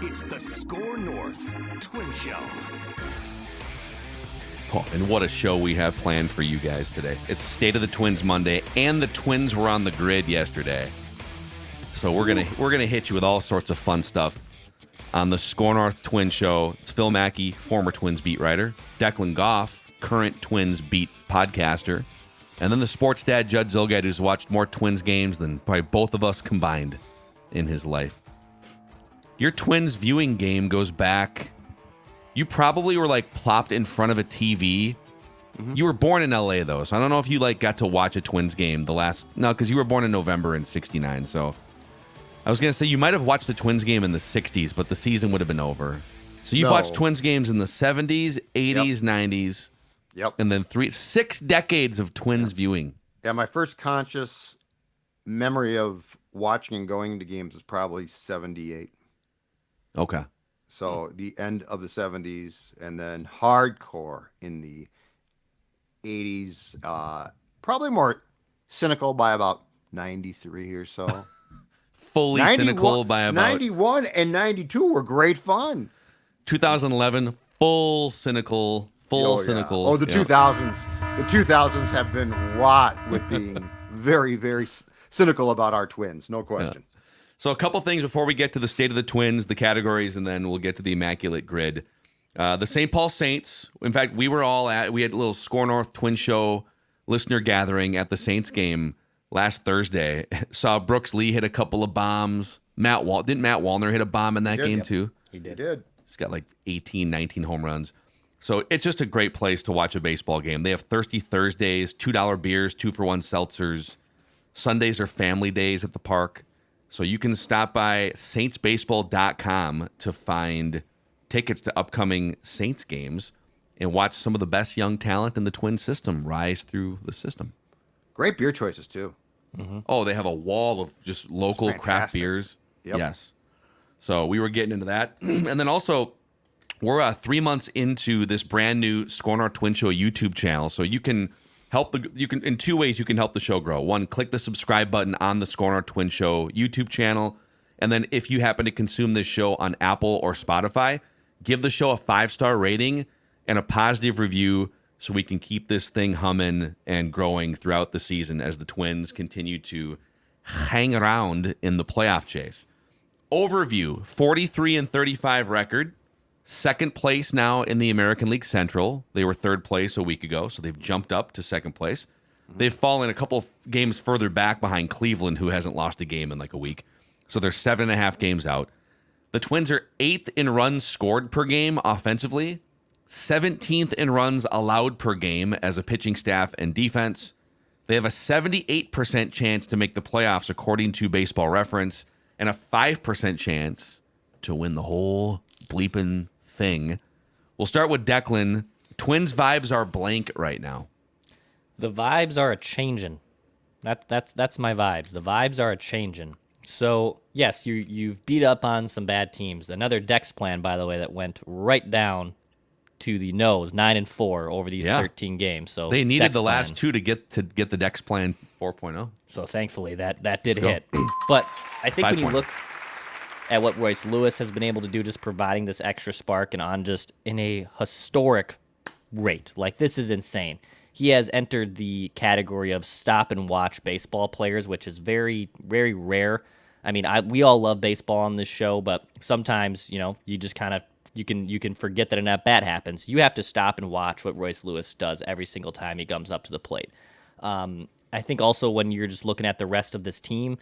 It's the Score North Twin Show. Oh, and what a show we have planned for you guys today. It's State of the Twins Monday, and the Twins were on the grid yesterday. So we're gonna hit you with all sorts of fun stuff on the Score North Twin Show. It's Phil Mackey, former Twins beat writer, Declan Goff, current Twins beat podcaster, and then the sports dad Judd Zilgad, who's watched more Twins games than probably both of us combined in his life. Your Twins viewing game goes back. You probably were like plopped in front of a TV. Mm-hmm. You were born in LA though, so I don't know if you like got to watch a Twins game because you were born in November in '69. So I was gonna say you might have watched the Twins game in the '60s, but the season would have been over. So you've watched Twins games in the '70s, '80s, '90s, and then 6 decades of Twins viewing. Yeah, my first conscious memory of watching and going to games is probably '78. Okay. So the end of the 70s, and then hardcore in the 80s. Probably more cynical by about 93 or so. Fully cynical by about 91 and 92 were great fun. 2011, full cynical. Cynical. Oh, the 2000s. The 2000s have been wrought with being very, very cynical about our Twins. No question. Yeah. So a couple things before we get to the State of the Twins, the categories, and then we'll get to the Immaculate Grid. The St. Paul Saints, in fact, we had a little Score North Twin Show listener gathering at the Saints game last Thursday. Saw Brooks Lee hit a couple of bombs. Didn't Matt Wallner hit a bomb in that game too? He did. He's got like 18, 19 home runs. So it's just a great place to watch a baseball game. They have Thirsty Thursdays, $2 beers, 2-for-1 seltzers. Sundays are family days at the park. So you can stop by saintsbaseball.com to find tickets to upcoming Saints games and watch some of the best young talent in the Twin system rise through the system. Great beer choices, too. Mm-hmm. Oh, they have a wall of just local craft beers. Yep. Yes. So we were getting into that. And then also, we're 3 months into this brand new Score North Twin Show YouTube channel. So you can in 2 ways you can help the show grow. One, click the subscribe button on the Score North Twin Show YouTube channel. And then if you happen to consume this show on Apple or Spotify, give the show a 5-star rating and a positive review so we can keep this thing humming and growing throughout the season as the Twins continue to hang around in the playoff chase. Overview, 43-35 record. Second place now in the American League Central. They were third place a week ago, so they've jumped up to second place. They've fallen a couple of games further back behind Cleveland, who hasn't lost a game in like a week. So they're 7.5 games out. The Twins are 8th in runs scored per game offensively, 17th in runs allowed per game as a pitching staff and defense. They have a 78% chance to make the playoffs according to Baseball Reference, and a 5% chance to win the whole bleeping thing. We'll start with Declan. Twins vibes are blank right now. The vibes are a changin'. That's my vibes. The vibes are a changin'. So yes, you've beat up on some bad teams. Another Dex plan, by the way, that went right down to the nose, 9-4 over these 13 games. So they needed Dex the plan. last two to get the Dex plan 4.0. So thankfully that did hit. But I think when you look at what Royce Lewis has been able to do, just providing this extra spark and on just in a historic rate. Like, this is insane. He has entered the category of stop and watch baseball players, which is very, very rare. I mean, we all love baseball on this show, but sometimes, you just kind of, you can forget that an at-bat happens. You have to stop and watch what Royce Lewis does every single time he comes up to the plate. I think also when you're just looking at the rest of this team,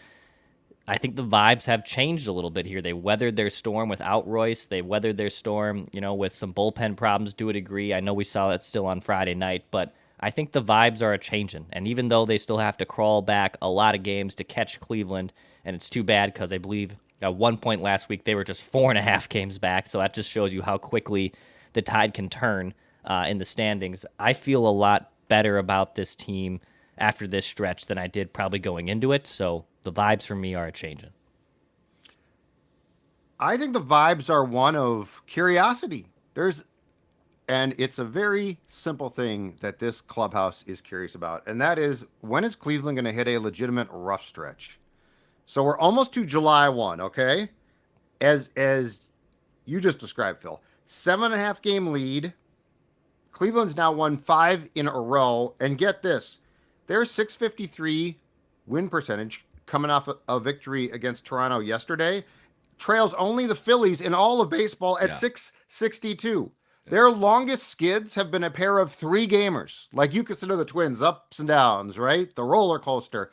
I think the vibes have changed a little bit here. They weathered their storm without Royce. They weathered their storm, with some bullpen problems to a degree. I know we saw that still on Friday night, but I think the vibes are a-changing. And even though they still have to crawl back a lot of games to catch Cleveland, and it's too bad because I believe at one point last week they were just 4.5 games back, so that just shows you how quickly the tide can turn in the standings. I feel a lot better about this team after this stretch than I did probably going into it, so the vibes for me are changing. I think the vibes are one of curiosity. And it's a very simple thing that this clubhouse is curious about, and that is, when is Cleveland going to hit a legitimate rough stretch? So we're almost to July 1, okay? As you just described, Phil. 7.5 game lead. Cleveland's now won 5 in a row. And get this, their 653 win percentage coming off a victory against Toronto yesterday trails only the Phillies in all of baseball at 662. Their longest skids have been a pair of 3 gamers. Like you consider the Twins ups and downs, right? The roller coaster.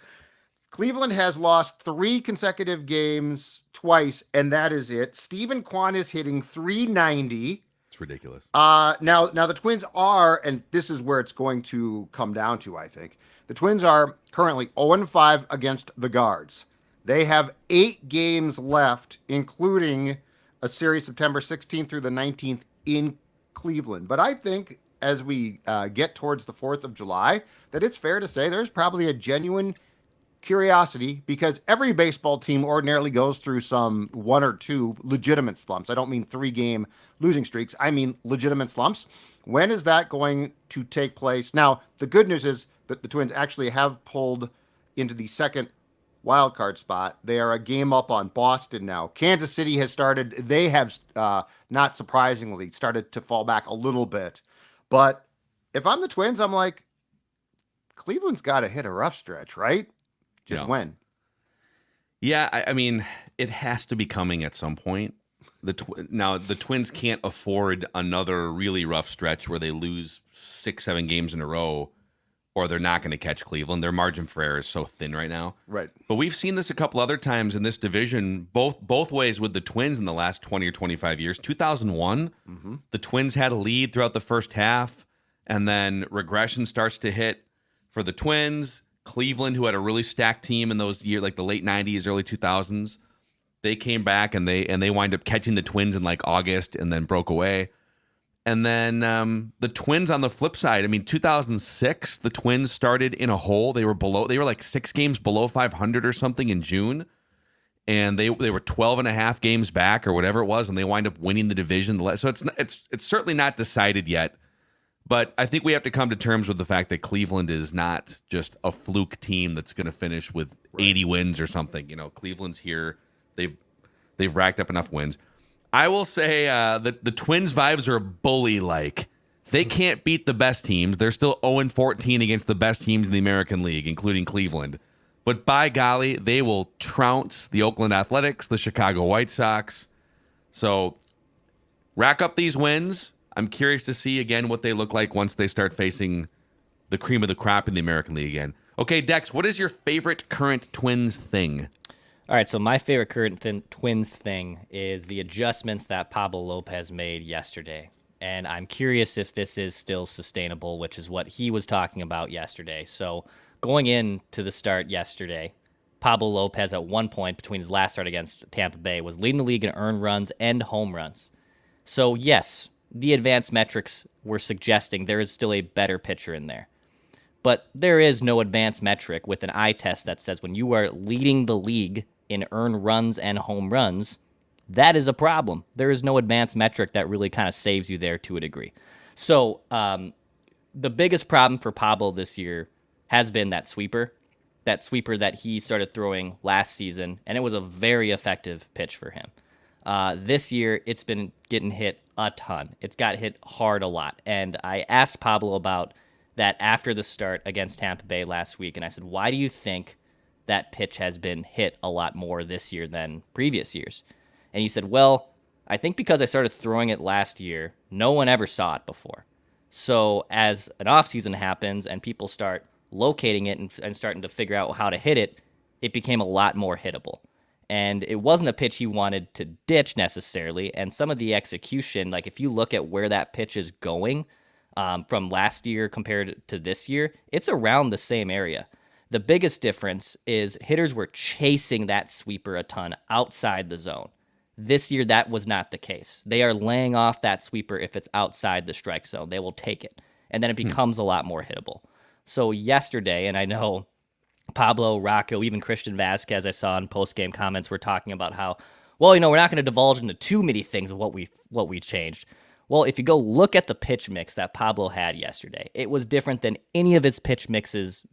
Cleveland has lost 3 consecutive games twice, and that is it. Steven Kwan is hitting 390. It's ridiculous. Now the Twins are, and this is where it's going to come down to, I think. The Twins are currently 0-5 against the Guards. They have 8 games left, including a series September 16th through the 19th in Cleveland. But I think as we get towards the 4th of July, that it's fair to say there's probably a genuine curiosity, because every baseball team ordinarily goes through some 1 or 2 legitimate slumps. I don't mean 3-game losing streaks. I mean legitimate slumps. When is that going to take place? Now, the good news is that the Twins actually have pulled into the second wild card spot. They are a game up on Boston now. Kansas City has started. They have, not surprisingly, started to fall back a little bit. But if I'm the Twins, I'm like, Cleveland's got to hit a rough stretch, right? Just when? Yeah, I mean, it has to be coming at some point. Now, the Twins can't afford another really rough stretch where they lose 6-7 games in a row, or they're not going to catch Cleveland. Their margin for error is so thin right now. Right. But we've seen this a couple other times in this division, both ways with the Twins in the last 20 or 25 years. 2001, the Twins had a lead throughout the first half, and then regression starts to hit for the Twins. Cleveland, who had a really stacked team in those years, like the late 90s, early 2000s, they came back and they wind up catching the Twins in like August and then broke away. And then the Twins on the flip side, I mean, 2006, the Twins started in a hole. They were like 6 games below 500 or something in June. And they were 12 and a half games back or whatever it was, and they wind up winning the division. So it's certainly not decided yet. But I think we have to come to terms with the fact that Cleveland is not just a fluke team that's going to finish with 80 wins or something. You know, Cleveland's here. They've racked up enough wins. I will say that the Twins' vibes are bully-like. They can't beat the best teams. They're still 0-14 against the best teams in the American League, including Cleveland. But by golly, they will trounce the Oakland Athletics, the Chicago White Sox. So rack up these wins. I'm curious to see again what they look like once they start facing the cream of the crop in the American League again. Okay, Dex, what is your favorite current Twins thing? All right, so my favorite current Twins thing is the adjustments that Pablo Lopez made yesterday. And I'm curious if this is still sustainable, which is what he was talking about yesterday. So going into the start yesterday, Pablo Lopez at one point between his last start against Tampa Bay was leading the league in earned runs and home runs. So yes, the advanced metrics were suggesting there is still a better pitcher in there. But there is no advanced metric with an eye test that says when you are leading the league in earned runs and home runs, that is a problem. There is no advanced metric that really kind of saves you there to a degree. So the biggest problem for Pablo this year has been that sweeper that he started throwing last season, and it was a very effective pitch for him. This year, it's been getting hit a ton. It's got hit hard a lot. And I asked Pablo about that after the start against Tampa Bay last week, and I said, why do you think that pitch has been hit a lot more this year than previous years? And he said, well, I think because I started throwing it last year, no one ever saw it before. So as an offseason happens and people start locating it and starting to figure out how to hit it, it became a lot more hittable. And it wasn't a pitch he wanted to ditch necessarily. And some of the execution, like if you look at where that pitch is going from last year compared to this year, it's around the same area. The biggest difference is hitters were chasing that sweeper a ton outside the zone. This year, that was not the case. They are laying off that sweeper if it's outside the strike zone. They will take it. And then it becomes a lot more hittable. So yesterday, and I know Pablo, Rocco, even Christian Vasquez, I saw in post-game comments, were talking about how, well, we're not going to divulge into too many things of what we changed. Well, if you go look at the pitch mix that Pablo had yesterday, it was different than any of his pitch mixes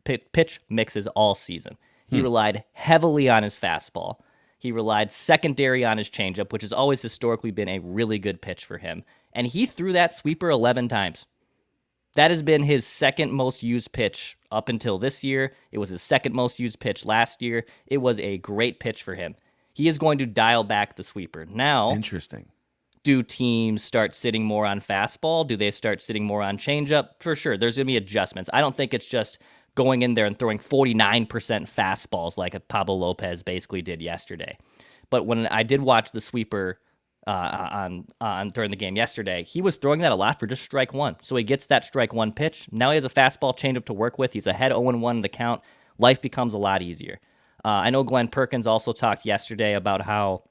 all season. He relied heavily on his fastball. He relied secondary on his changeup, which has always historically been a really good pitch for him. And he threw that sweeper 11 times. That has been his second most used pitch up until this year. It was his second most used pitch last year. It was a great pitch for him. He is going to dial back the sweeper. Now, Interesting. Do teams start sitting more on fastball? Do they start sitting more on changeup? For sure, there's going to be adjustments. I don't think it's just going in there and throwing 49% fastballs like Pablo Lopez basically did yesterday. But when I did watch the sweeper on during the game yesterday, he was throwing that a lot for just strike one. So he gets that strike one pitch. Now he has a fastball changeup to work with. He's ahead 0-1 in the count. Life becomes a lot easier. I know Glenn Perkins also talked yesterday about how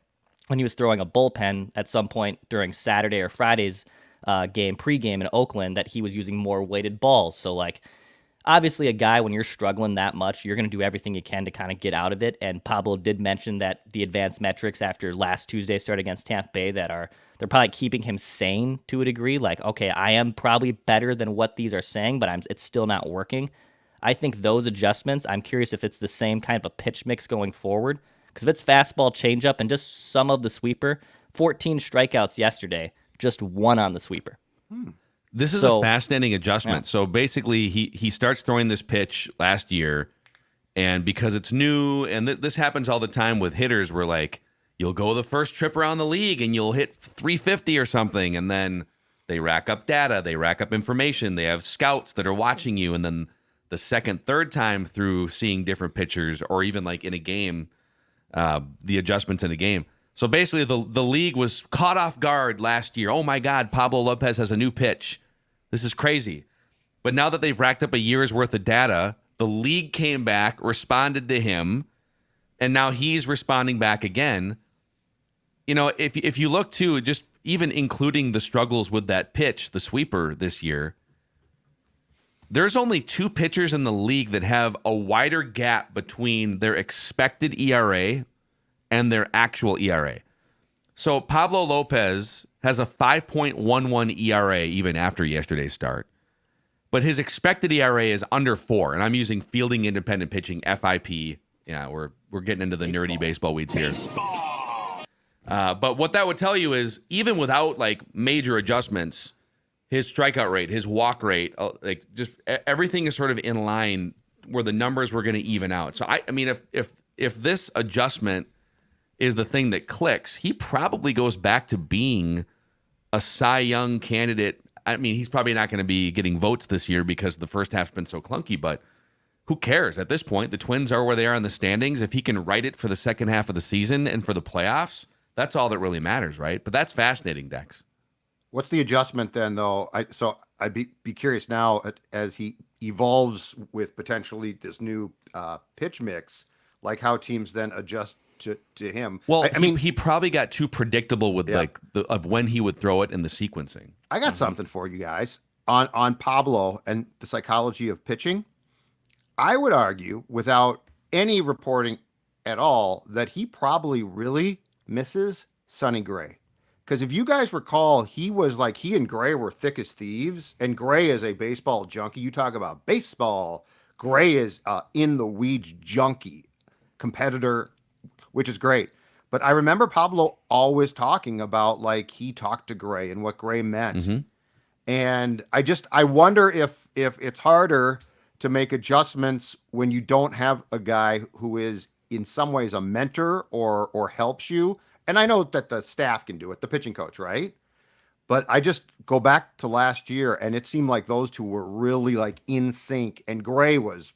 when he was throwing a bullpen at some point during Saturday or Friday's pregame in Oakland, that he was using more weighted balls. So like, obviously a guy, when you're struggling that much, you're going to do everything you can to kind of get out of it. And Pablo did mention that the advanced metrics after last Tuesday's start against Tampa Bay they're probably keeping him sane to a degree. Like, okay, I am probably better than what these are saying, but it's still not working. I think those adjustments, I'm curious if it's the same kind of a pitch mix going forward. Because if it's fastball, changeup, and just some of the sweeper, 14 strikeouts yesterday, just one on the sweeper. This is a fascinating adjustment. Yeah. So basically, he starts throwing this pitch last year, and because it's new, and this happens all the time with hitters, where like you'll go the first trip around the league and you'll hit 350 or something, and then they rack up data, they rack up information, they have scouts that are watching you, and then the second, third time through seeing different pitchers, or even like in a game, the adjustments in a game. So basically, the league was caught off guard last year. Oh my God, Pablo Lopez has a new pitch. This is crazy. But now that they've racked up a year's worth of data, the league came back, responded to him, and now he's responding back again. You know, if you look too, just even including the struggles with that pitch, the sweeper this year, there's only two pitchers in the league that have a wider gap between their expected ERA and their actual ERA. So Pablo Lopez has a 5.11 ERA even after yesterday's start, but his expected ERA is under 4, and I'm using fielding independent pitching, FIP. Yeah, we're getting into the nerdy baseball weeds here. But what that would tell you is even without like major adjustments, his strikeout rate, his walk rate, like just everything is sort of in line where the numbers were going to even out. So I mean, if this adjustment is the thing that clicks, he probably goes back to being a Cy Young candidate. I mean, he's probably not going to be getting votes this year because the first half's been so clunky, but who cares at this point? The Twins are where they are in the standings. If he can write it for the second half of the season and for the playoffs, that's all that really matters, right? But that's fascinating, Dex. What's the adjustment then, though? I'd be curious now as he evolves with potentially this new pitch mix, like how teams then adjust to him. Well, I mean, he probably got too predictable with of when he would throw it and the sequencing. I got something for you guys on Pablo and the psychology of pitching. I would argue, without any reporting at all, that he probably really misses Sonny Gray. Because if you guys recall, he and Gray were thick as thieves, and Gray is a baseball junkie. You talk about baseball. Gray is in the weeds junkie competitor, which is great. But I remember Pablo always talking about like he talked to Gray and what Gray meant. Mm-hmm. And I wonder if it's harder to make adjustments when you don't have a guy who is in some ways a mentor or helps you. And I know that the staff can do it, the pitching coach, right? But I just go back to last year, and it seemed like those two were really like in sync, and Gray was,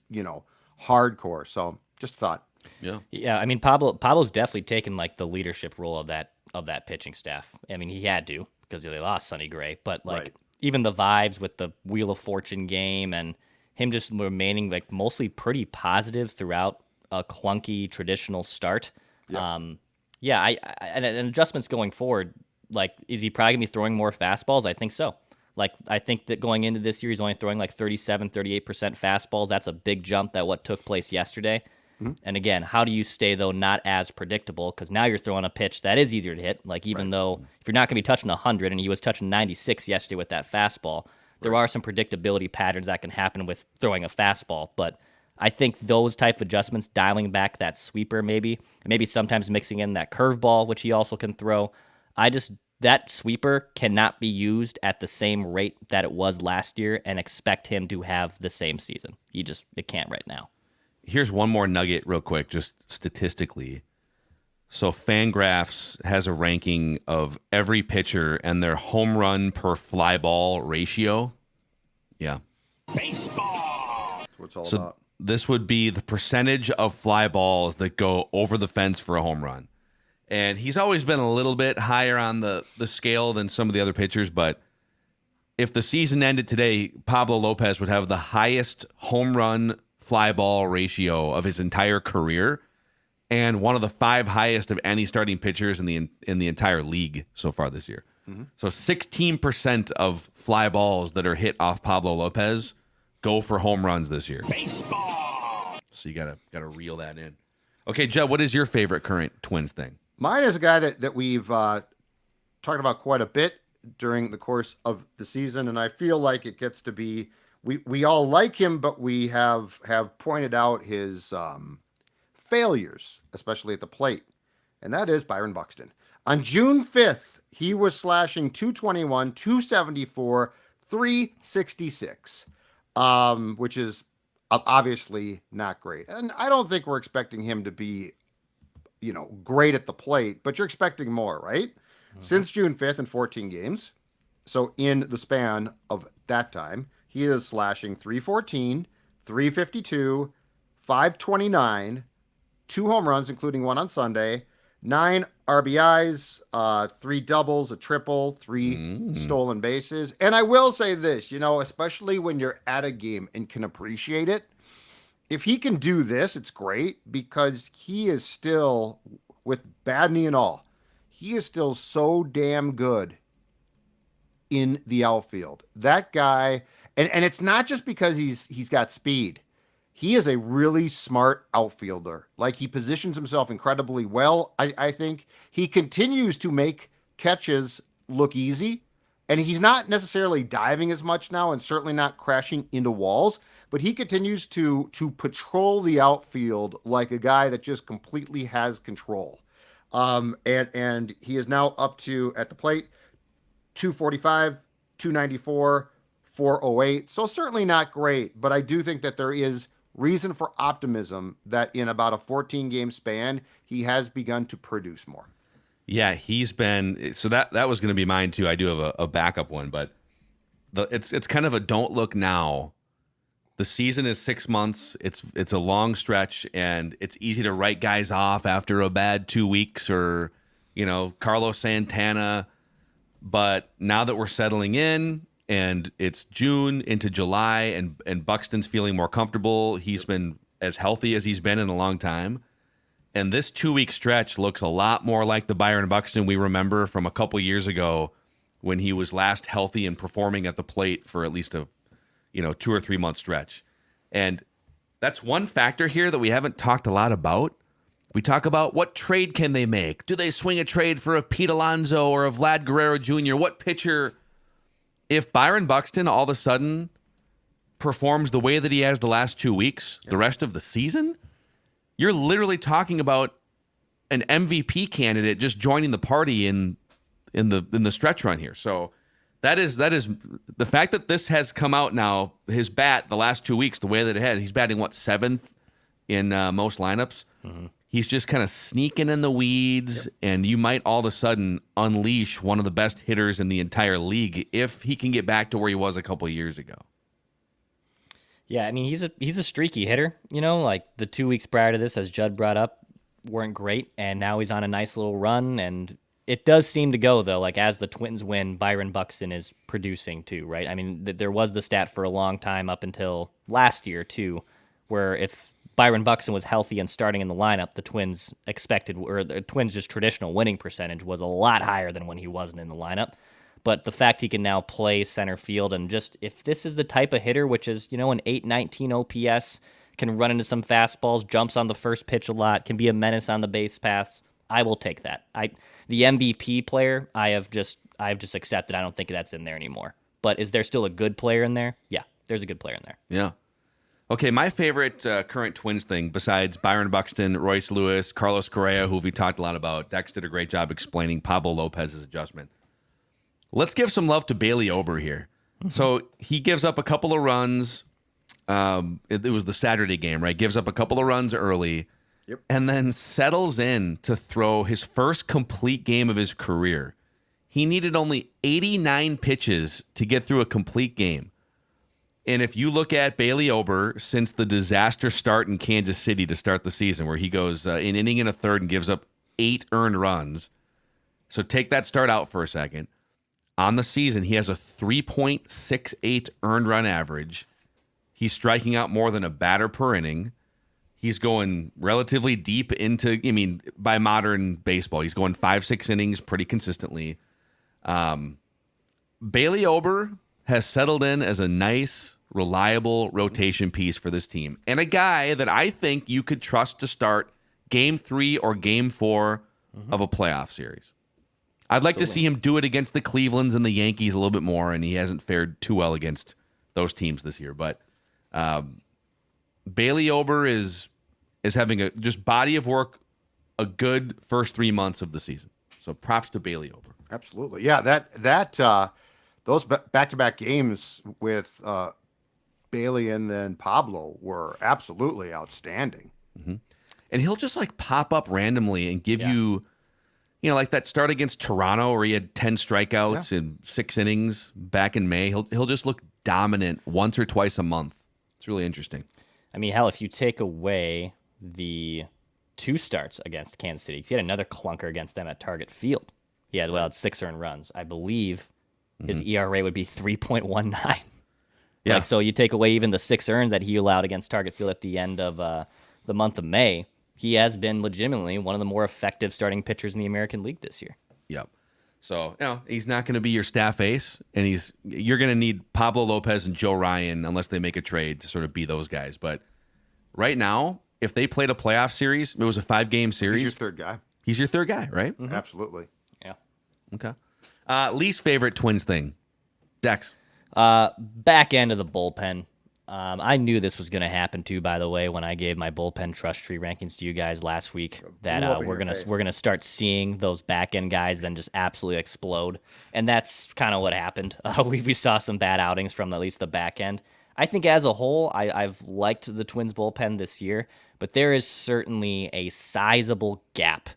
hardcore. So just thought. Yeah. I mean, Pablo's definitely taken like the leadership role of that pitching staff. I mean, he had to because they lost Sonny Gray, but like even the vibes with the Wheel of Fortune game and him just remaining like mostly pretty positive throughout a clunky traditional start. Yeah. And adjustments going forward, like, is he probably going to be throwing more fastballs? I think so. Like, I think that going into this year, he's only throwing like 38% fastballs. That's a big jump that what took place yesterday. Mm-hmm. And again, how do you stay, though, not as predictable? Because now you're throwing a pitch that is easier to hit. Like, even though if you're not going to be touching 100, and he was touching 96 yesterday with that fastball, there are some predictability patterns that can happen with throwing a fastball. But I think those type of adjustments, dialing back that sweeper maybe, and maybe sometimes mixing in that curveball, which he also can throw. That sweeper cannot be used at the same rate that it was last year and expect him to have the same season. It can't right now. Here's one more nugget real quick, just statistically. So Fangraphs has a ranking of every pitcher and their home run per fly ball ratio. Yeah. Baseball. That's what it's all So about. this would be the percentage of fly balls that go over the fence for a home run. And he's always been a little bit higher on the scale than some of the other pitchers, but if the season ended today, Pablo Lopez would have the highest home run fly ball ratio of his entire career and one of the 5 highest of any starting pitchers in the entire league so far this year. Mm-hmm. So 16% of fly balls that are hit off Pablo Lopez go for home runs this year. Baseball. So you gotta reel that in. Okay, Judd, what is your favorite current Twins thing? Mine is a guy that we've talked about quite a bit during the course of the season, and I feel like it gets to be we all like him, but we have pointed out his failures, especially at the plate, and that is Byron Buxton. On June 5th, he was slashing 221, 274, 366, which is obviously not great. And I don't think we're expecting him to be, great at the plate, but you're expecting more, right? Mm-hmm. Since June 5th in 14 games. So in the span of that time, he is slashing 314, 352, 529, 2 home runs, including one on Sunday, 9 RBIs, 3 doubles, a triple, 3 stolen bases. And I will say this, especially when you're at a game and can appreciate it, if he can do this, it's great because he is still, with bad knee and all, he is still so damn good in the outfield. That guy, and it's not just because he's got speed. He is a really smart outfielder. Like, he positions himself incredibly well. I think he continues to make catches look easy, and he's not necessarily diving as much now and certainly not crashing into walls, but he continues to patrol the outfield like a guy that just completely has control. And he is now up to, at the plate, 245, 294, 408. So certainly not great, but I do think that there is reason for optimism that in about a 14-game span, he has begun to produce more. Yeah, he's been, so that was going to be mine too. I do have a backup one, but it's kind of a don't look now. The season is 6 months. It's a long stretch, and it's easy to write guys off after a bad 2 weeks or, Carlos Santana. But now that we're settling in and it's June into July and Buxton's feeling more comfortable, he's been as healthy as he's been in a long time. And this 2-week stretch looks a lot more like the Byron Buxton we remember from a couple years ago when he was last healthy and performing at the plate for at least a 2 or 3 month stretch. And that's one factor here that we haven't talked a lot about. We talk about what trade can they make? Do they swing a trade for a Pete Alonso or a Vlad Guerrero Jr.? What pitcher, if Byron Buxton all of a sudden performs the way that he has the last 2 weeks, the rest of the season, you're literally talking about an MVP candidate just joining the party in the stretch run here. So that is the fact that this has come out now, his bat the last 2 weeks, the way that it has, he's batting 7th in most lineups. Mm-hmm. He's just kind of sneaking in the weeds, and you might all of a sudden unleash one of the best hitters in the entire league if he can get back to where he was a couple of years ago. Yeah, I mean, he's a streaky hitter. Like the 2 weeks prior to this, as Judd brought up, weren't great, and now he's on a nice little run, and it does seem to go, though, like as the Twins win, Byron Buxton is producing too, right? I mean, there was the stat for a long time up until last year, too, where if Byron Buxton was healthy and starting in the lineup, the Twins just traditional winning percentage was a lot higher than when he wasn't in the lineup. But the fact he can now play center field, and just if this is the type of hitter, which is, an 819 OPS, can run into some fastballs, jumps on the first pitch a lot, can be a menace on the base paths, I will take that. The MVP player, I've just accepted. I don't think that's in there anymore. But is there still a good player in there? Yeah, there's a good player in there. Yeah. Okay, my favorite current Twins thing, besides Byron Buxton, Royce Lewis, Carlos Correa, who we talked a lot about, Dex did a great job explaining Pablo Lopez's adjustment. Let's give some love to Bailey Ober here. So he gives up a couple of runs. It was the Saturday game, right? Gives up a couple of runs early, and then settles in to throw his first complete game of his career. He needed only 89 pitches to get through a complete game. And if you look at Bailey Ober since the disaster start in Kansas City to start the season, where he goes an inning and a third and gives up 8 earned runs. So take that start out for a second. On the season, he has a 3.68 earned run average. He's striking out more than a batter per inning. He's going relatively deep into, by modern baseball, he's going 5-6 innings pretty consistently. Bailey Ober has settled in as a nice, reliable rotation piece for this team. And a guy that I think you could trust to start game 3 or game 4 of a playoff series. I'd like to see him do it against the Clevelands and the Yankees a little bit more, and he hasn't fared too well against those teams this year. But Bailey Ober is having a just body of work, a good first 3 months of the season. So props to Bailey Ober. Absolutely. Yeah, those back-to-back games with Bailey and then Pablo were absolutely outstanding. And he'll just like pop up randomly and give you, like that start against Toronto where he had 10 strikeouts in 6 innings back in May. He'll just look dominant once or twice a month. It's really interesting. I mean, hell, if you take away the 2 starts against Kansas City, he had another clunker against them at Target Field. He had allowed 6 earned runs. I believe his ERA would be 3.19. Yeah. So you take away even the 6 earned that he allowed against Target Field at the end of the month of May. He has been legitimately one of the more effective starting pitchers in the American League this year. Yep. So, he's not going to be your staff ace, and you're going to need Pablo Lopez and Joe Ryan unless they make a trade to sort of be those guys. But right now, if they played a playoff series, it was a 5-game series. He's your third guy. He's your third guy, right? Absolutely. Yeah. Okay. Least favorite Twins thing, Dex. Back end of the bullpen. I knew this was going to happen too, by the way, when I gave my bullpen trust tree rankings to you guys last week, that we're gonna start seeing those back end guys then just absolutely explode, and that's kind of what happened. We saw some bad outings from at least the back end. I think as a whole, I've liked the Twins bullpen this year, but there is certainly a sizable gap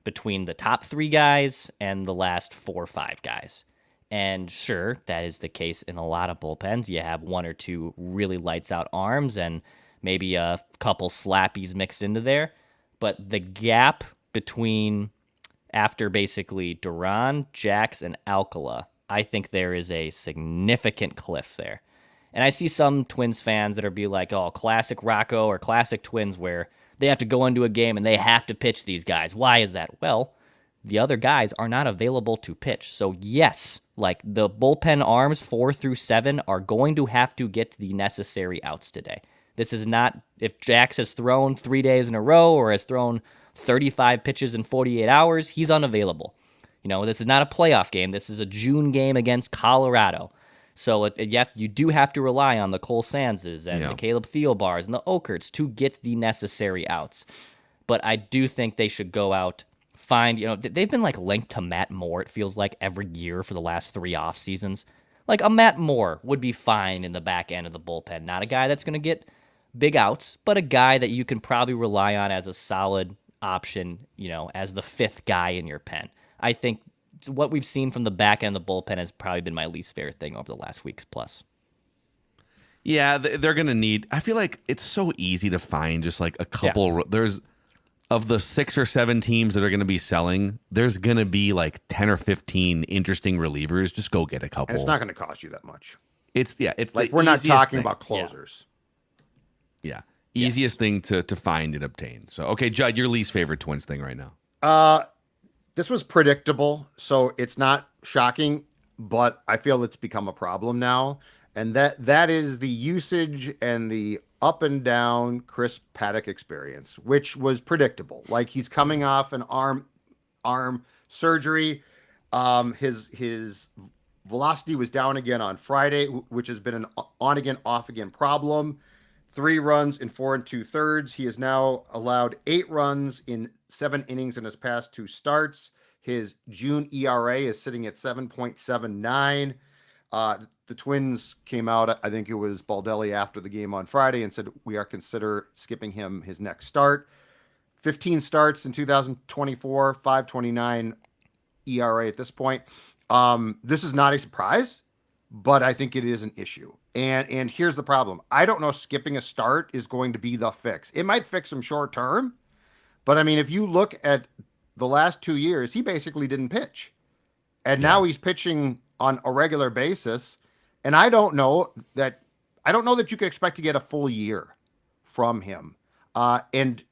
between the top 3 guys and the last 4 or 5 guys. And sure, that is the case in a lot of bullpens. You have 1 or 2 really lights out arms and maybe a couple slappies mixed into there. But the gap between after basically Duran, Jax, and Alcala, I think there is a significant cliff there. And I see some Twins fans that are be like, oh, classic Rocco or classic Twins where they have to go into a game and they have to pitch these guys. Why is that? Well, the other guys are not available to pitch. So yes, like the bullpen arms 4 through 7 are going to have to get the necessary outs today. This is not, if Jax has thrown 3 days in a row or has thrown 35 pitches in 48 hours, he's unavailable. This is not a playoff game. This is a June game against Colorado. So you do have to rely on the Cole Sanses and the Caleb Thielbars and the Okerts to get the necessary outs. But I do think they should go out, find, they've been like linked to Matt Moore, it feels like, every year for the last 3 off seasons. Like a Matt Moore would be fine in the back end of the bullpen. Not a guy that's going to get big outs, but a guy that you can probably rely on as a solid option, as the 5th guy in your pen. I think what we've seen from the back end of the bullpen has probably been my least favorite thing over the last week plus. Yeah, they're going to need, I feel like it's so easy to find just like a couple, there's, of the 6 or 7 teams that are going to be selling, there's going to be like 10 or 15 interesting relievers. Just go get a couple. And it's not going to cost you that much. It's like we're not talking about closers. Yeah. Easiest thing to find and obtain. So, okay, Judd, your least favorite Twins thing right now. This was predictable, so it's not shocking, but I feel it's become a problem now. And that is the usage and the up and down Chris Paddock experience, which was predictable. Like he's coming off an arm surgery. His velocity was down again on Friday, which has been an on again, off again problem. 3 runs in 4 2/3. He has now allowed 8 runs in 7 innings in his past 2 starts. His June ERA is sitting at 7.79. The Twins came out, I think it was Baldelli after the game on Friday, and said we are consider skipping him his next start. 15 starts in 2024, 5.29 ERA at this point. This is not a surprise, but I think it is an issue. And here's the problem. I don't know if skipping a start is going to be the fix. It might fix him short term, but I mean, if you look at the last 2 years, he basically didn't pitch. And now he's pitching on a regular basis. And I don't know that you can expect to get a full year from him. And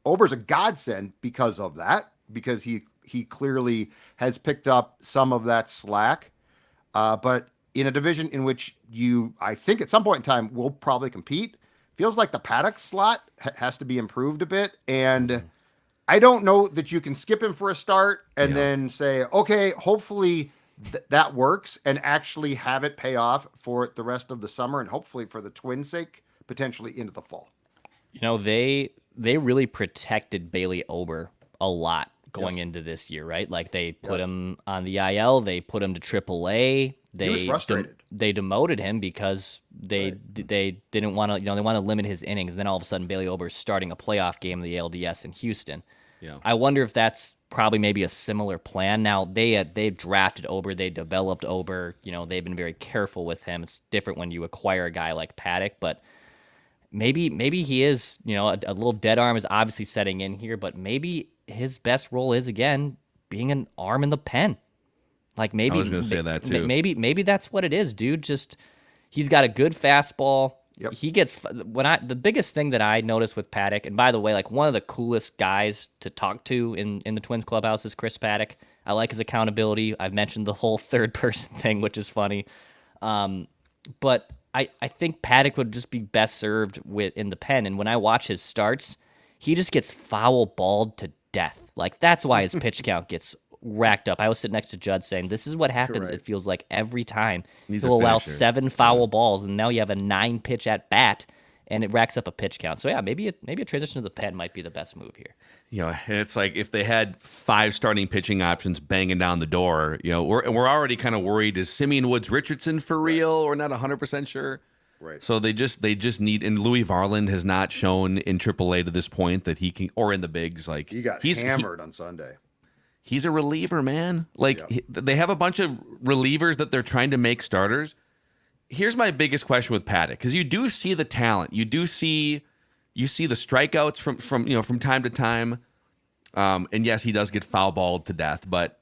Ober's a godsend because of that, because he clearly has picked up some of that slack. But in a division in which I think at some point in time will probably compete, feels like the Paddock slot has to be improved a bit. And I don't know that you can skip him for a start and then say, okay, hopefully that works, and actually have it pay off for the rest of the summer, and hopefully for the Twins' sake, potentially into the fall. You know, they really protected Bailey Ober a lot going into this year, right? Like they put him on the IL, they put him to AAA. He was frustrated. They demoted him because they didn't want to, they want to limit his innings. And then all of a sudden, Bailey Ober's starting a playoff game in the ALDS in Houston. Yeah. I wonder if that's probably maybe a similar plan. Now they drafted Ober, they developed Ober. They've been very careful with him. It's different when you acquire a guy like Paddock, but maybe he is, a little dead arm is obviously setting in here, but maybe his best role is again being an arm in the pen. Like maybe I was going to say that too. Maybe that's what it is, dude. Just he's got a good fastball. Yep. He gets the biggest thing that I noticed with Paddock, and by the way, like one of the coolest guys to talk to in the Twins clubhouse is Chris Paddock. I like his accountability. I've mentioned the whole third person thing, which is funny. But I think Paddock would just be best served in the pen. And when I watch his starts, he just gets foul balled to death. Like that's why his pitch count gets racked up. I was sitting next to Judd saying, this is what happens. It feels like every time he'll allow 7 foul balls, and now you have a 9 pitch at bat, and it racks up a pitch count. So yeah, maybe a transition to the pen might be the best move here. It's like if they had 5 starting pitching options banging down the door, we're already kind of worried. Is Simeon Woods Richardson for real? We're not 100% sure. Right. So they just need, and Louis Varland has not shown in AAA to this point that he can, or in the bigs, like he got hammered on Sunday. He's a reliever, man. They have a bunch of relievers that they're trying to make starters. Here's my biggest question with Paddock, because you do see the talent, you see the strikeouts from time to time, and yes, he does get foul balled to death. But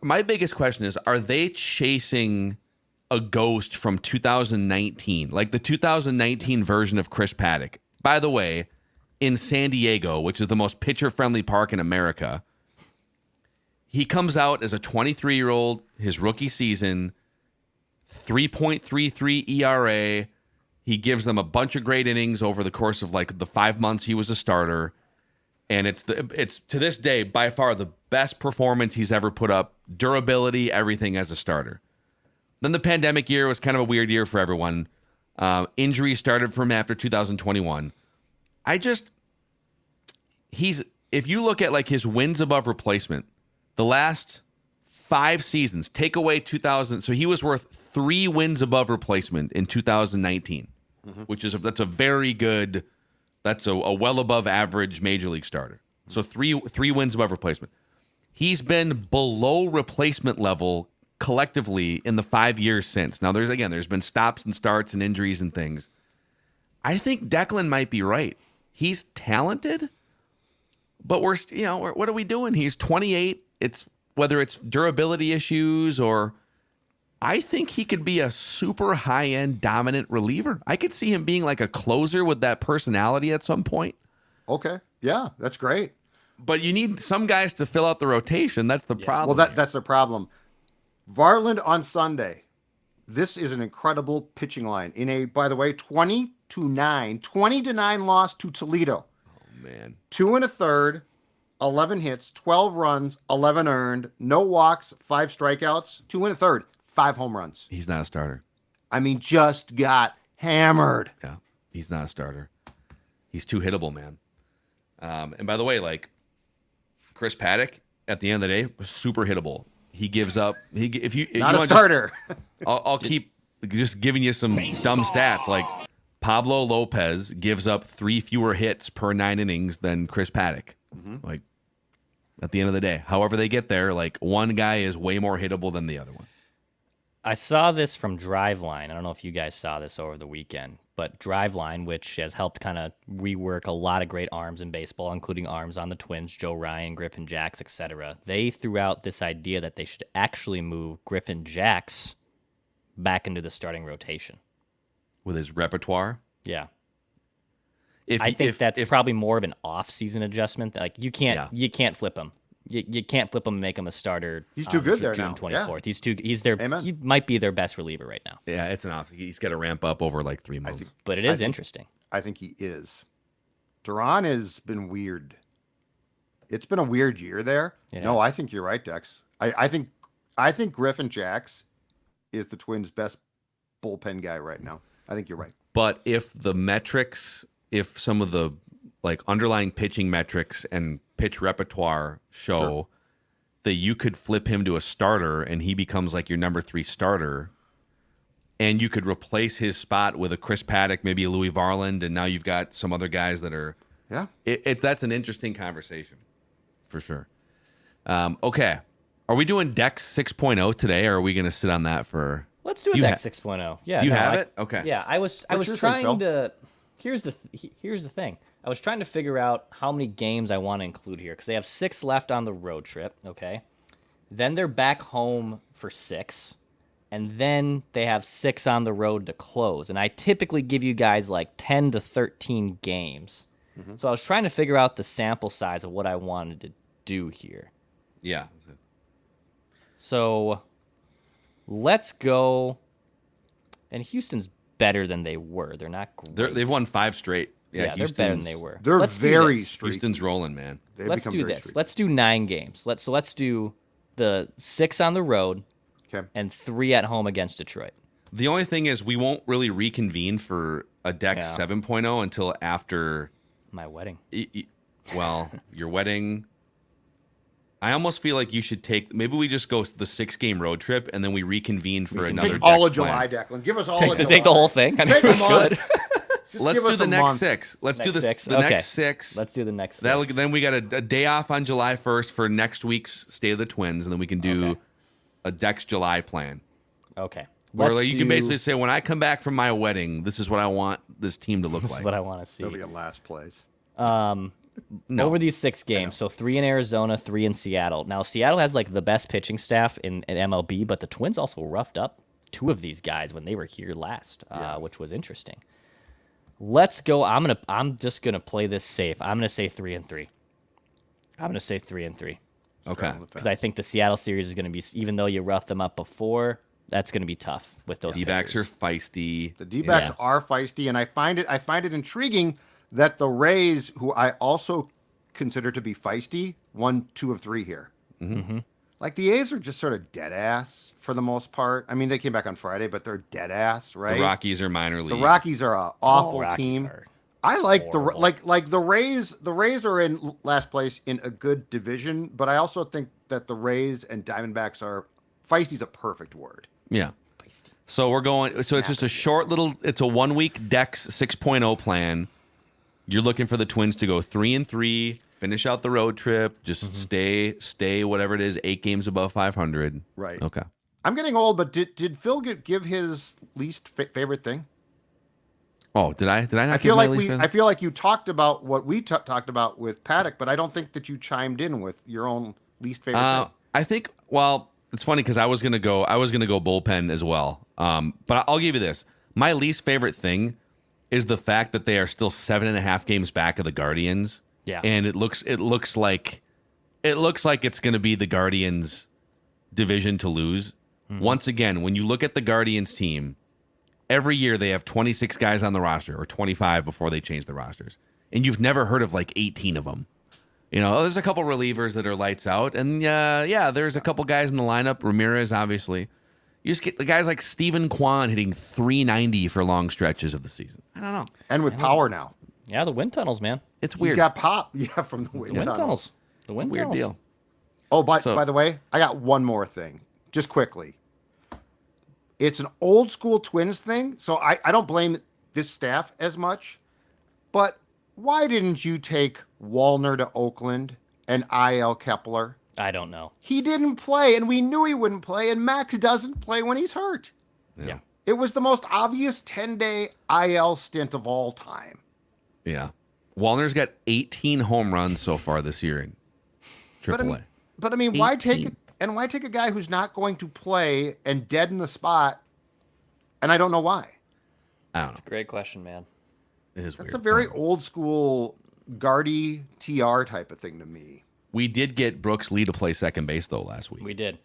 my biggest question is: are they chasing a ghost from 2019, like the 2019 version of Chris Paddock? By the way, in San Diego, which is the most pitcher-friendly park in America. He comes out as a 23-year-old, his rookie season, 3.33 ERA. He gives them a bunch of great innings over the course of like the 5 months he was a starter. And it's to this day by far the best performance he's ever put up. Durability, everything as a starter. Then the pandemic year was kind of a weird year for everyone. Injuries started from after 2021. If you look at like his wins above replacement, the last 5 seasons, take away 2000. So he was worth 3 wins above replacement in 2019, that's a very good, that's a well above average major league starter. So three wins above replacement. He's been below replacement level collectively in the 5 years since. Now there's been stops and starts and injuries and things. I think Declan might be right. He's talented, but what are we doing? He's 28. It's whether it's durability issues or I think he could be a super high-end dominant reliever. I could see him being like a closer with that personality at some point. Okay. Yeah, that's great. But you need some guys to fill out the rotation. That's the problem. Well, that's the problem. Varland on Sunday. This is an incredible pitching line in a, by the way, 20-9 loss to Toledo. Oh, man. 2 1/3. 11 hits, 12 runs, 11 earned, no walks, 5 strikeouts, 2 1/3, 5 home runs. He's not a starter. I mean, just got hammered. Yeah, he's not a starter. He's too hittable, man. And by the way, like Chris Paddock, at the end of the day, was super hittable. He gives up. If you Not a starter. I'll keep just giving you some dumb stats. Like Pablo Lopez gives up 3 fewer hits per 9 innings than Chris Paddock. Mm-hmm. Like at the end of the day, however they get there, like one guy is way more hittable than the other one. I saw this from Driveline. I don't know if you guys saw this over the weekend, but Driveline, which has helped kind of rework a lot of great arms in baseball, including arms on the Twins, Joe Ryan, Griffin Jax, etc. They threw out this idea that they should actually move Griffin Jax back into the starting rotation. With his repertoire? Yeah. I think that's probably more of an off-season adjustment. Like you can't flip him. You can't flip him and make him a starter. He's too good there June now. 24th. Yeah. He's their. Amen. He might be their best reliever right now. Yeah, it's enough. He's got to ramp up over like 3 months. But it is interesting. I think he is. Duran has been weird. It's been a weird year there. No, I think you're right, Dex. I think Griffin Jax is the Twins' best bullpen guy right now. I think you're right. But if some of the like underlying pitching metrics and pitch repertoire show that you could flip him to a starter and he becomes like your number 3 starter, and you could replace his spot with a Chris Paddock, maybe a Louis Varland, and now you've got some other guys that are that's an interesting conversation for sure. Okay, are we doing Dex 6.0 today, or are we going to sit on that for? Let's do a Dex 6.0. Yeah. Do you have it? Okay. Yeah, I was trying to. Here's the thing. I was trying to figure out how many games I want to include here because they have 6 left on the road trip. Okay, then they're back home for 6, and then they have 6 on the road to close. And I typically give you guys like 10 to 13 games. Mm-hmm. So I was trying to figure out the sample size of what I wanted to do here. Yeah. So let's go. And Houston's better than they were. They're not great. They've won 5 straight. Yeah, they're better than they were. They're very streaky. Houston's rolling, man. Let's do this. Streaky. Let's do 9 games. Let's do the 6 on the road and 3 at home against Detroit. The only thing is we won't really reconvene for a Dex 7.0 until after my wedding. Well, your wedding. I almost feel like you should maybe we just go the 6-game road trip and then we reconvene for another. Take all of July, Declan. Give us all of July. Take the whole thing. Take a month. Let's do the next 6. Let's do the next 6. Let's do the next 6. Then we got a day off on July 1st for next week's State of the Twins, and then we can do a Dex July plan. Okay. Where you can basically say, when I come back from my wedding, this is what I want this team to look like. This is what I want to see. They'll be in last place. Over these 6 games, so 3 in Arizona, 3 in Seattle. Now, Seattle has like the best pitching staff in MLB, but the Twins also roughed up 2 of these guys when they were here last, which was interesting. Let's go. I'm just gonna play this safe. I'm gonna say 3-3. I'm gonna say 3-3. Okay. Because I think the Seattle series is gonna be, even though you roughed them up before, that's gonna be tough with those. D-backs are feisty. The D-backs are feisty, and I find it intriguing that the Rays, who I also consider to be feisty, won 2 of 3 here. Mm-hmm. Like the A's are just sort of dead ass for the most part. I mean, they came back on Friday, but they're dead ass, right? The Rockies are minor league. The Rockies are an awful team. I like horrible. the Rays. The Rays are in last place in a good division, but I also think that the Rays and Diamondbacks are feisty's a perfect word. Yeah. So we're going. So it's just a short little. It's a 1-week Dex 6.0 plan. You're looking for the Twins to go 3-3. Finish out the road trip. Just stay whatever it is, 8 games above 500. Right. Okay. I'm getting old, but did Phil give his least favorite thing? Oh, did I? Did I not? I feel like you talked about what we talked about with Paddock, but I don't think that you chimed in with your own least favorite thing. I think. Well, it's funny because I was gonna go bullpen as well. But I'll give you this. My least favorite thing is the fact that they are still 7.5 games back of the Guardians. Yeah. And it looks like it's going to be the Guardians' division to lose. Mm-hmm. Once again, when you look at the Guardians team, every year they have 26 guys on the roster, or 25 before they change the rosters. And you've never heard of like 18 of them. You know, there's a couple relievers that are lights out, and there's a couple guys in the lineup. Ramirez, obviously. You just get the guys like Stephen Kwan hitting 390 for long stretches of the season. I don't know. And with power now. Yeah, the wind tunnels, man. It's weird. He's got pop. Yeah, from the wind Wind tunnels. tunnels. The wind Weird tunnels. deal. Oh, by the way, I got one more thing. Just quickly. It's an old school Twins thing, so I don't blame this staff as much. But why didn't you take Wallner to Oakland and IL Kepler? I don't know. He didn't play, and we knew he wouldn't play, and Max doesn't play when he's hurt. Yeah. It was the most obvious 10-day IL stint of all time. Yeah. Wallner's got 18 home runs so far this year in AAA. But I mean, why take a guy who's not going to play and dead in the spot? And I don't know why. I don't know. Great question, man. It is weird. That's a very old school Gardy TR type of thing to me. We did get Brooks Lee to play second base though last week. We did.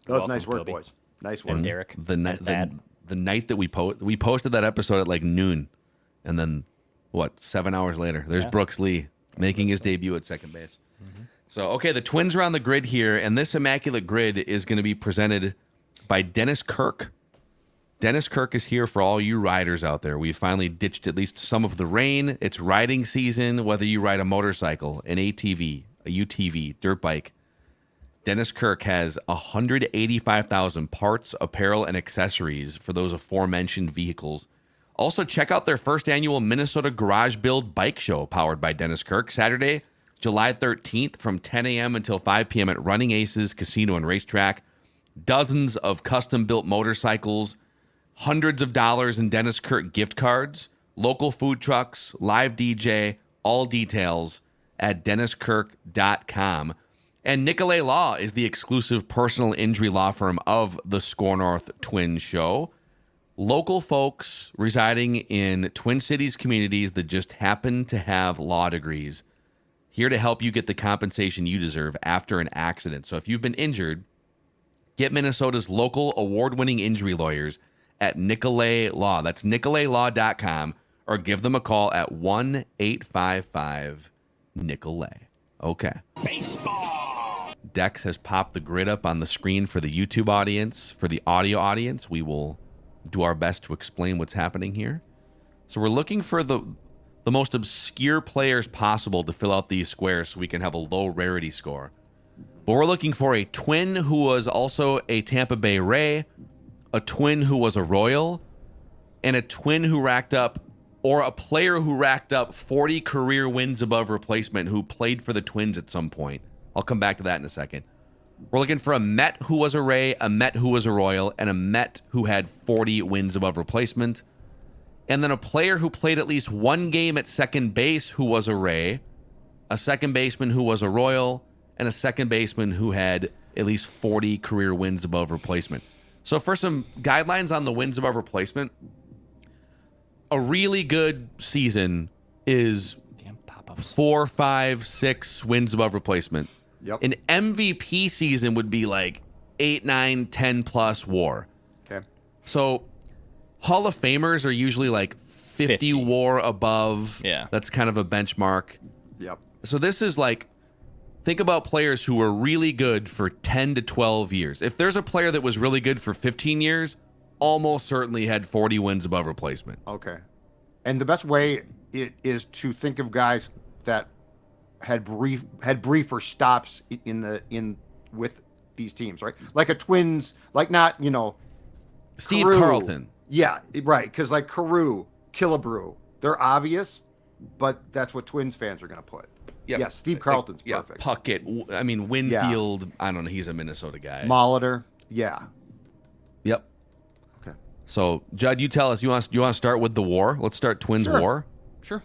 That was Welcome, nice work, Toby. boys. Nice work. And Derek. The night that we posted that episode at like noon, and then 7 hours later, there's Brooks Lee making his debut at second base. Mm-hmm. So okay, the Twins are on the grid here, and this Immaculate Grid is going to be presented by Dennis Kirk. Dennis Kirk is here for all you riders out there. We finally ditched at least some of the rain. It's riding season, whether you ride a motorcycle, an ATV, a UTV, dirt bike. Dennis Kirk has 185,000 parts, apparel, and accessories for those aforementioned vehicles. Also, check out their first annual Minnesota Garage Build Bike Show powered by Dennis Kirk, Saturday, July 13th from 10 a.m. until 5 p.m. at Running Aces Casino and Racetrack. Dozens of custom-built motorcycles, hundreds of dollars in Dennis Kirk gift cards, local food trucks, live DJ, all details at DennisKirk.com. And Nicolay Law is the exclusive personal injury law firm of the Score North Twins show. Local folks residing in Twin Cities communities that just happen to have law degrees, here to help you get the compensation you deserve after an accident. So if you've been injured, get Minnesota's local award-winning injury lawyers at Nicolay Law. That's NicolayLaw.com, or give them a call at 1-855-NICOLAY. Okay. Baseball. Dex has popped the grid up on the screen for the YouTube audience. For the audio audience, we will do our best to explain what's happening here. So we're looking for the most obscure players possible to fill out these squares so we can have a low rarity score. But we're looking for a Twin who was also a Tampa Bay Ray, a Twin who was a Royal, and a Twin who racked up, or a player who racked up 40 career wins above replacement who played for the Twins at some point. I'll come back to that in a second. We're looking for a Met who was a Ray, a Met who was a Royal, and a Met who had 40 wins above replacement. And then a player who played at least one game at second base who was a Ray, a second baseman who was a Royal, and a second baseman who had at least 40 career wins above replacement. So for some guidelines on the wins above replacement, a really good season is 4, 5, 6 wins above replacement. Yep. An MVP season would be like 8, 9, 10 plus WAR. Okay. So Hall of Famers are usually like 50 WAR above. Yeah. That's kind of a benchmark. Yep. So this is like, think about players who were really good for 10 to 12 years. If there's a player that was really good for 15 years, almost certainly had 40 wins above replacement. Okay. And the best way it is to think of guys that had briefer stops with these teams, right? Like a Twins, like not, Steve Carew. Carlton. Yeah, right. Because like Carew, Killebrew, they're obvious, but that's what Twins fans are going to put. Yep. Yeah, Steve Carlton's perfect. Puckett. I mean, Winfield. Yeah. I don't know. He's a Minnesota guy. Molitor. Yeah. Yep. Okay. So, Judd, you tell us. You want to start with the WAR? Let's start Twins WAR. Sure.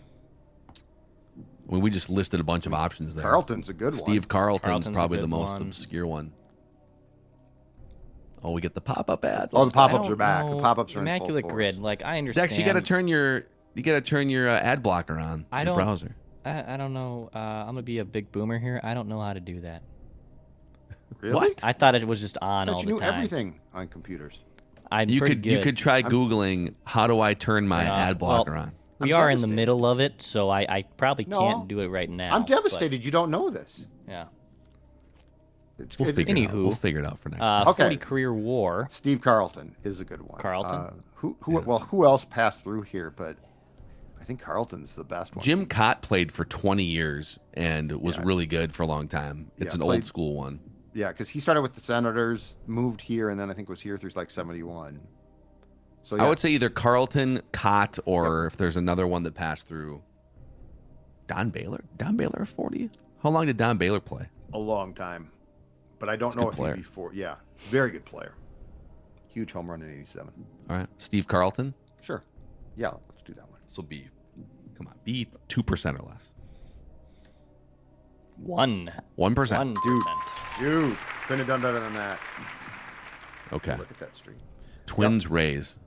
I mean, we just listed a bunch of options there. Carlton's a good one. Steve Carlton's probably the most one. obscure one. Oh, we get the pop-up ads. Oh, the pop-ups are back. The pop-ups are Immaculate in full Grid. force. Like, I understand. Dex, you got to turn your ad blocker on your browser. I don't know. I'm gonna be a big boomer here. I don't know how to do that. Really? What? I thought it was just I on thought all you the knew time. everything on computers. You could try Googling how do I turn my ad blocker on. We I'm are in the devastated. middle of it, so I probably No. can't do it right now. I'm devastated you don't know this. But, yeah. We'll figure it out. Anywho, We'll figure it out for next time. Okay. 40 career WAR. Steve Carlton is a good one. Carlton? Who else passed through here? But I think Carlton's the best one. Jim Cott played for 20 years and was really good for a long time. It's an old school one. Yeah, because he started with the Senators, moved here, and then I think was here through like 71. So I would say either Carlton, Cott, or if there's another one that passed through. Don Baylor? Don Baylor 40? How long did Don Baylor play? a long time. But I don't He's a know good if player. he'd be for. Yeah, very good player. Huge home run in '87. All right. Steve Carlton? Sure. Yeah, let's do that one. This will be, come on, be 2% or less. 1%. 1%. Dude, couldn't have done better than that. Okay. Look at that streak. Twins, Rays.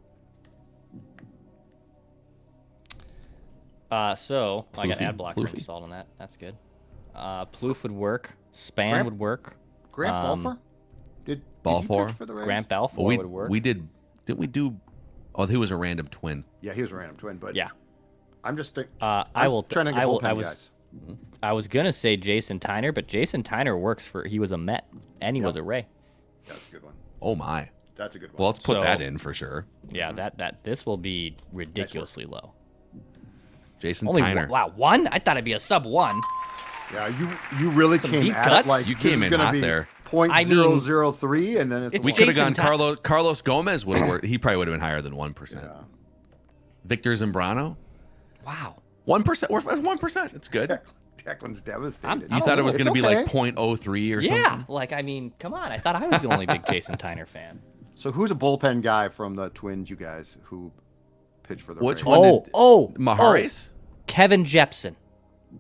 So I got Plouffe? ad blocker Plouffe? installed on that. That's good. Plouffe would work. Span would work. Grant Balfour? Did Balfour? you pitch for the Rays? Grant Balfour we would work. didn't we do? Oh, he was a random twin. Yeah, he was a random twin, but Yeah. I'm just thinking. I will. trying to get bullpen guys. I was gonna say Jason Tyner, but Jason Tyner works for. He was a Met and he was a Ray. That's a good one. Oh my. That's a good one. Well, let's put So- that in for sure. Yeah, that this will be ridiculously low. Jason Only Tyner. wow, 1? I thought it'd be a sub 1. Yeah, you really Some came deep at cuts? it like You this came is in gonna hot be there. I mean, 0.003, and then it's it's We a could have Jason gone Carlos Gomez would have worked. He probably would have been higher than 1%. Yeah. Victor Zambrano. Wow. 1%. We're at 1%. It's good. Declan's devastated. I'm- You thought it was It's going to be okay. like 0.03 or Yeah, something? like I mean, come on. I thought I was the only big Jason Tyner fan. So who's a bullpen guy from the Twins? You guys who pitched for the Which Rays? one? Oh, Maharis? Kevin Jepson.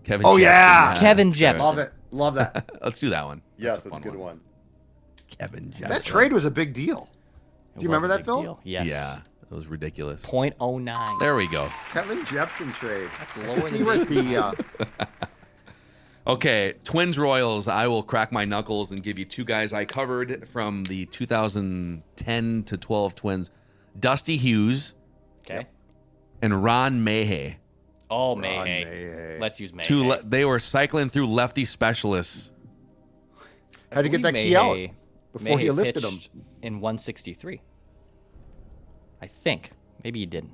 Kevin Oh, Jepsen, yeah. Kevin that's good. Jepsen. Love it. Love that. Let's do that one. Yes, a that's a fun good one. Kevin Jepsen. That trade was a big deal. It Do you was remember a that, big Phil? deal. Yes. Yeah, it was ridiculous. 0.09. There we go. Kevin Jepsen trade. That's lower He than was Jason. the Okay, Twins Royals. I will crack my knuckles and give you two guys I covered from the 2010 to 12 Twins: Dusty Hughes Okay. and Ron Mayhay. Oh, Ron Mayhay. Mayhay. Let's use Mayhay. They were cycling through lefty specialists. Had to get that key out before he lifted him. pitched in 163. I think. Maybe he didn't.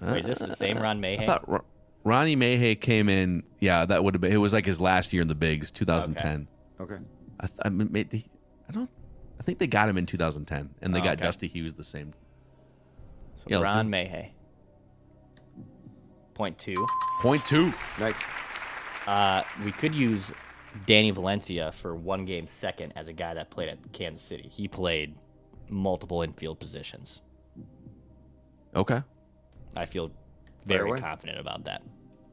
Wait, is this the same Ron I Mayhay? thought Ronnie Mayhay came in. Yeah, that would have been. It was like his last year in the bigs, 2010. Okay. I think they got him in 2010, and they got Okay. Dusty Hughes the same. So Yeah, let's do Ron it. Mayhay. 0.2. 0.2. Nice. We could use Danny Valencia for 1 game second as a guy that played at Kansas City. He played multiple infield positions. Okay. I feel very away. confident about that.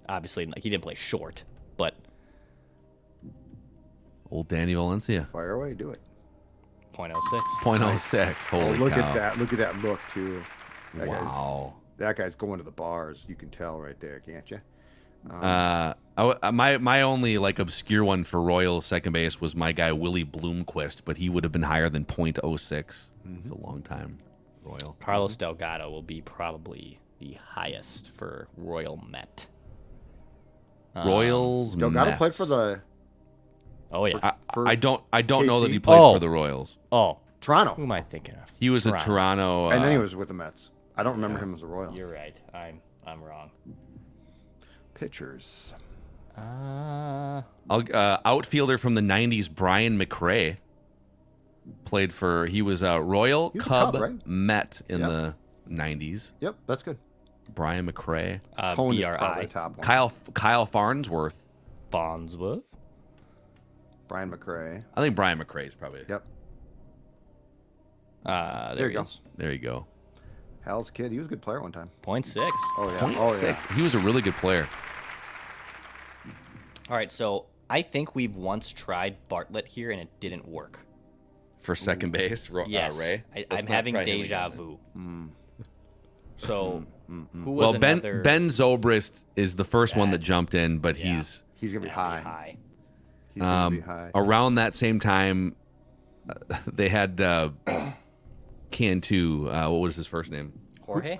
Obviously, like, he didn't play short, but Old Danny Valencia. Fire away. Do it. 0.06. 0.06. Holy look cow. at that. Look at that look, too. Wow. That guy's going to the bars. You can tell right there, can't you? My only like obscure one for Royals second base was my guy Willie Bloomquist, but he would have been higher than 0.06. It's a long time. Royal. Carlos Delgado will be probably the highest for Royal Met. Royals. Delgado Mets. played for the Oh yeah. I don't know that he KC? played Oh. for the Royals. Oh, who Toronto. am I thinking of? He was a Toronto. Toronto. And then he was with the Mets. I don't remember him as a Royal. You're right. I'm wrong. Pitchers. Outfielder from the 90s, Brian McRae. Played for, he was a Royal, He was a Cub, Cub, right? Met in Yep. the 90s. Yep, that's good. Brian McRae. Cone is probably BRI. the top one. Kyle Farnsworth. Bondsworth. Brian McRae. I think Brian McRae is probably. Yep. There you he go. is. There you go. Hal's kid. He was a good player one time. 0.6. Oh, yeah. 0.6. He was a really good player. All right, so I think we've once tried Bartlett here and it didn't work. For second base, Yes. Ray. I'm Let's not having try him deja again. vu. So, who was Well, another Ben Zobrist is the first one that Bad. jumped in, but Yeah. he's He's going to be That'd high. be He's going to be high. around that same time. They had Cantu. What was his first name? Jorge?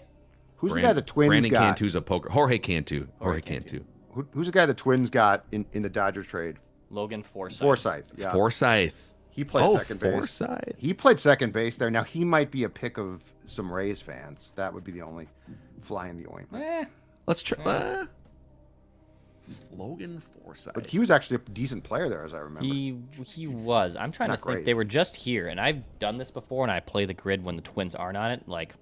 Who's the guy the Twins Brandon got? Cantu's a poker. Jorge Cantu. Jorge Cantu. Who's the guy the Twins got in the Dodgers trade? Logan Forsythe. Forsythe. Yeah. Forsythe. He played second base. Forsythe. He played second base there. Now he might be a pick of some Rays fans. That would be the only fly in the ointment. Let's try. Logan Forsythe. But he was actually a decent player there, as I remember. He was. I'm trying to think. great. They were just here, and I've done this before, and I play the grid when the Twins aren't on it. Like,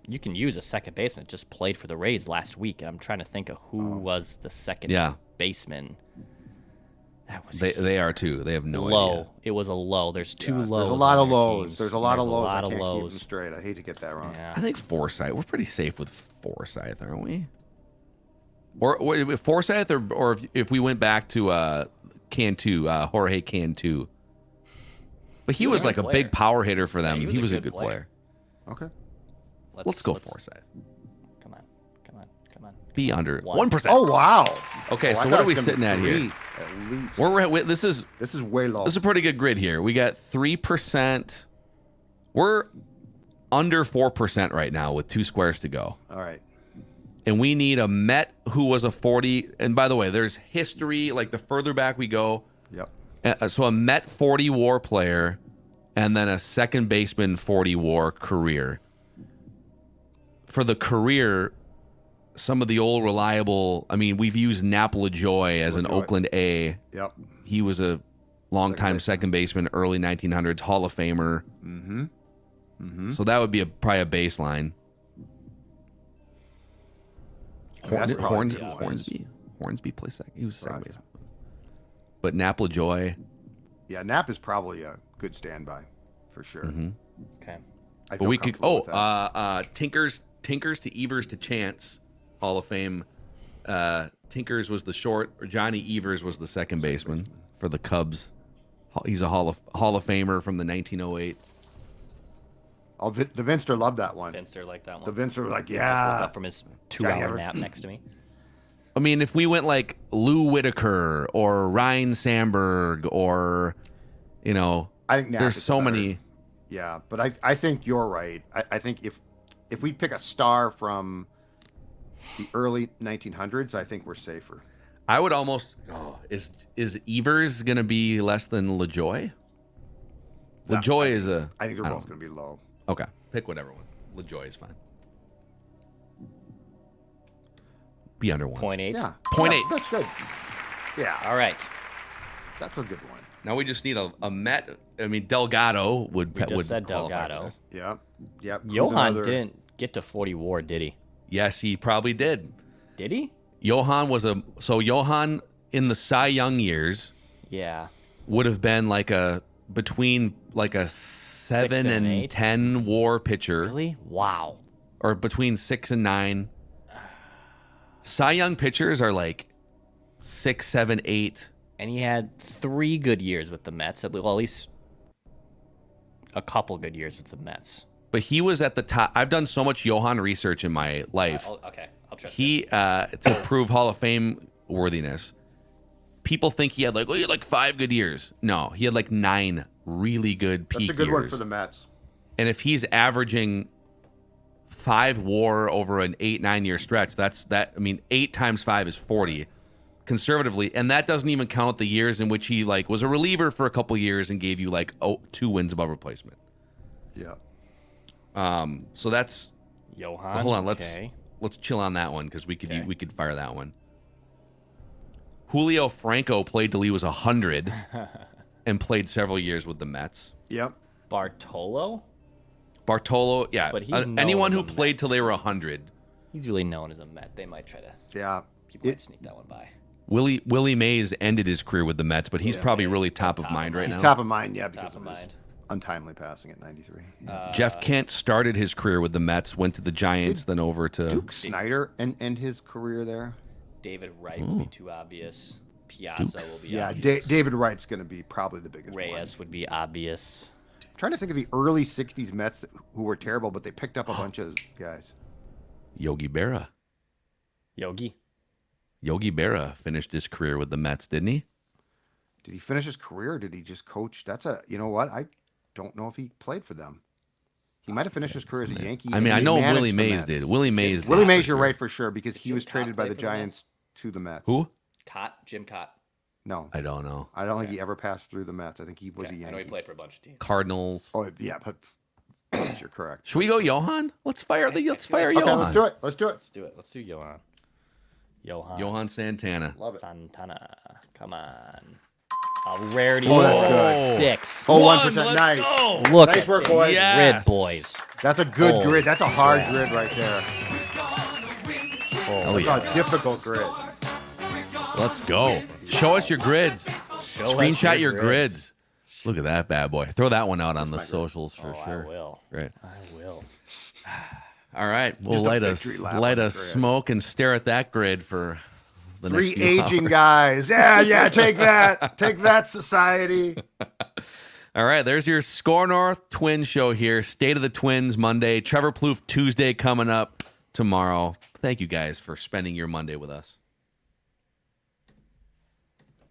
you can use a second baseman. Just played for the Rays last week, and I'm trying to think of who was the second baseman. That was They are too. They have no low. idea. It was a low. There's two lows. There's a lot on of their lows. teams. There's a lot of lows. A lot I of can't keep lows. them straight. I hate to get that wrong. Yeah. I think Forsythe. We're pretty safe with Forsythe, aren't we? Or Forsythe, or if we went back to Cantu, Jorge Cantu. But he was like a big power hitter for them. Yeah, he was a good player. Okay. Let's go Forsythe. Come on. Be under 1%. 1%. Oh wow. Okay, I so thought what it are we was gonna be sitting at here? 3 At least. This is way low. This is a pretty good grid here. We got 3%. We're under 4% right now with 2 squares to go. All right. And we need a Met who was a 40. And by the way, there's history. Like the further back we go. Yep. So a Met 40 WAR player, and then a second baseman 40 WAR career. For the career, some of the old reliable. I mean, we've used Nap LaJoy as an Oakland A. Yep. He was a longtime second baseman, early 1900s, Hall of Famer. So that would be probably a baseline. Hornsby plays second. He was second baseman. But Nap LaJoy. Yeah, Nap is probably a good standby for sure. Okay. I But feel we could. comfortable with that. Tinkers to Evers to Chance, Hall of Fame. Tinkers was the short, or Johnny Evers was the second baseman for the Cubs. He's a Hall of Famer from the 1908. Oh, the Vinster loved that one. Vincer liked that one. The Vincer was like, Just woke yeah. up from his 2-hour nap next to me. I mean, if we went like Lou Whitaker or Ryan Sandberg or, I think Nap there's is so better. many. Yeah, but I think you're right. I think if we pick a star from the early 1900s, I think we're safer. I would almost. Is Evers gonna be less than LaJoy? LaJoy is a. I think they're both going to be low. Okay, pick whatever one. LaJoy is fine. Be under 1. 0.8. Yeah. 0.8. Yeah, that's good. Yeah, All right. that's a good one. Now we just need a Met. I mean, Delgado would. We just said qualify for Delgado. this. Yep. Yep. Who's Johan another- didn't get to 40 WAR, did he? Yes, he probably did. Did he? Johan Johan in the Cy Young years Yeah. would have been between a 7 and and 8? 10 WAR pitcher, Really? Wow. or between 6 and 9. Cy Young pitchers are like 6, 7, 8. And he had 3 good years with the Mets. At least a couple good years with the Mets. But he was at the top. I've done so much Johan research in my life. Okay. I'll trust He to prove Hall of Fame worthiness. People think he had he had 5 good years. No, he had 9 really good peak years. That's a good one for the Mets. And if he's averaging 5 WAR over an 8-9 year stretch, I mean, 8 times 5 is 40, conservatively, and that doesn't even count the years in which he was a reliever for a couple years and gave you 2 wins above replacement. Yeah. So that's. Johan. Hold on, okay. let's chill on that one because we could fire that one. Julio Franco played till he was 100 and played several years with the Mets. Yep. Bartolo? Yeah. But he's known anyone as who a played Met. till they were 100. He's really known as a Met. They might try to. Yeah. People might sneak that one by. Willie Mays ended his career with the Mets, but he's probably Mays really is top of top mind of right He's now. top of mind, yeah, because Top of of his mind. untimely passing at 93. Yeah. Jeff Kent started his career with the Mets, went to the Giants, then over to Duke Snyder and his career there. David Wright would be too obvious. Piazza will be Yeah, obvious. David Wright's going to be probably the biggest Reyes would be obvious. one. I'm trying to think of the early 60s Mets who were terrible, but they picked up a bunch of guys. Yogi Berra. Yogi. Yogi Berra finished his career with the Mets, didn't he? Did he finish his career or did he just coach? You know what? I don't know if he played for them. He might have finished his career as a Yankee. I and mean, I he know managed Willie the Mays Mets. did. Willie Mays did. Willie Mays, for you're sure. right for sure because he Jim was Cott traded by played the for the Mets? Giants to the Mets. Who? Jim Cott. No. I don't know. I don't think he ever passed through the Mets. I think he was a Yankee. I know he played for a bunch of teams. Cardinals. Oh, yeah, but you're correct. Should we go Johan? Let's fire Okay, Johan. let's do it. Let's do it. Let's do Johan. Johan Santana. Love it. Santana. Come on. A rarity. Oh, that's good. 6. Oh, 1%. Let's Nice. go. Look Nice at work, this boys. Yes. grid, boys. That's a good Oh, grid. That's a hard yeah. grid right there. Oh, That's yeah. a difficult grid. Let's go. Show us your grids. Show us Screenshot your grids. grids. Look at that bad boy. Throw that one out on the socials for sure. I will. Right. I will. All right. We'll Just a light victory lap light on the a grid. smoke and stare at that grid for the Three next few aging hours. guys. Yeah, take that. Take that, society. All right, there's your Score North Twin Show here. State of the Twins Monday. Trevor Plouffe Tuesday coming up tomorrow. Thank you guys for spending your Monday with us.